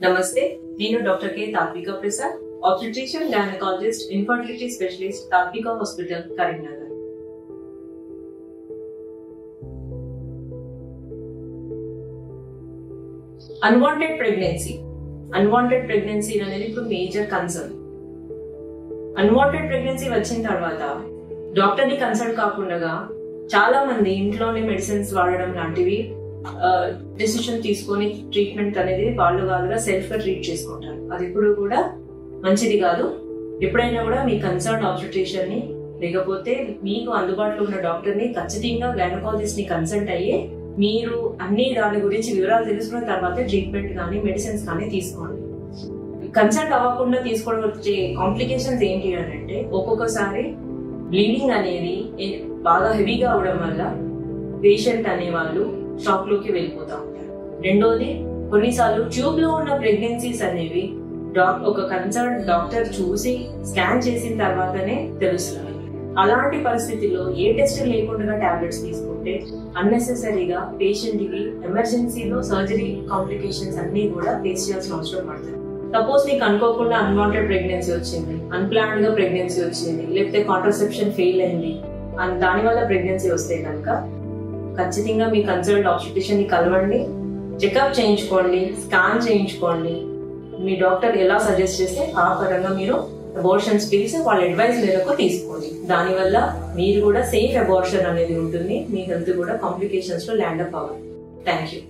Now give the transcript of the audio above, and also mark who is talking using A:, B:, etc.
A: నమస్తే, నేను డాక్టర్ కే తాత్విక Prasad, obstetrician gynaecologist, infertility specialist, తాత్విక హాస్పిటల్, కరీంనగర్. అన్వాంటెడ్ ప్రెగ్నెన్సీ అనేది ఇప్పుడు మేజర్ కన్సర్న్. అన్వాంటెడ్ ప్రెగ్నెన్సీ వచ్చిన తర్వాత డాక్టర్ ని కన్సల్ట్ కాకుండా చాలా మంది ఇంట్లోనే మెడిసిన్స్ వాడడం లాంటివి డెసిషన్ తీసుకొని ట్రీట్మెంట్ అనేది వాళ్ళుగా సెల్ఫ్ గా ట్రీట్ చేసుకుంటారు. అది ఇప్పుడు కూడా మంచిది కాదు. ఎప్పుడైనా కూడా మీ కన్సర్న్ ఆబ్స్టెట్రిషియన్ ని లేకపోతే మీకు అందుబాటులో ఉన్న డాక్టర్ ని ఖచ్చితంగా గైనకాలజిస్ట్ ని కన్సల్ట్ అయ్యి మీరు అన్ని దాని గురించి వివరాలు తెలుసుకున్న తర్వాత ట్రీట్మెంట్ కానీ మెడిసిన్స్ కానీ తీసుకోండి. కన్సల్ట్ అవ్వకుండా తీసుకోవడం వచ్చే కాంప్లికేషన్స్ ఏంటి అని అంటే, ఒక్కొక్కసారి బ్లీడింగ్ అనేది బాగా హెవీగా అవడం వల్ల పేషెంట్ అనేవాళ్ళు షాక్ లోకి వెళ్ళిపోతా ఉంటారు. రెండోది, కొన్నిసార్లు ట్యూబ్ లో ఉన్న ప్రెగ్నెన్సీస్ అనేవి ఒక కన్సర్న్ డాక్టర్ చూసి స్కాన్ చేసిన తర్వాతనే తెలుస్తుంది. అలాంటి పరిస్థితిలో ఏ టెస్ట్ లేకుండా టాబ్లెట్స్ తీసుకుంటే అన్నెసెసరీగా పేషెంట్ కి ఎమర్జెన్సీలో సర్జరీ కాంప్లికేషన్స్ అన్ని కూడా ఫేస్ చేయాల్సిన అవసరం పడుతుంది. సపోజ్ నీకు అనుకోకుండా అన్వాంటెడ్ ప్రెగ్నెన్సీ వచ్చింది, అన్ప్లాన్డ్ గా ప్రెగ్నెన్సీ వచ్చింది, లేకపోతే కాంట్రసెప్షన్ ఫెయిల్ అయింది, దాని వల్ల ప్రెగ్నెన్సీ వస్తే కనుక ఖచ్చితంగా మీ కన్సల్ట్ ఆబ్స్టెట్రిషియన్ ని కలవండి, చెకప్ చేయించుకోండి, స్కాన్ చేయించుకోండి. మీ డాక్టర్ ఎలా సజెస్ట్ చేస్తే ఆ పరంగా మీరు అబార్షన్స్ పిలిచి వాళ్ళ అడ్వైస్ మేరకు తీసుకోండి. దానివల్ల మీరు కూడా సేఫ్ అబార్షన్ అనేది ఉంటుంది. మీ హెల్త్ కూడా కాంప్లికేషన్స్ లో ల్యాండ్ అప్ అవ్వాలి. Thank you.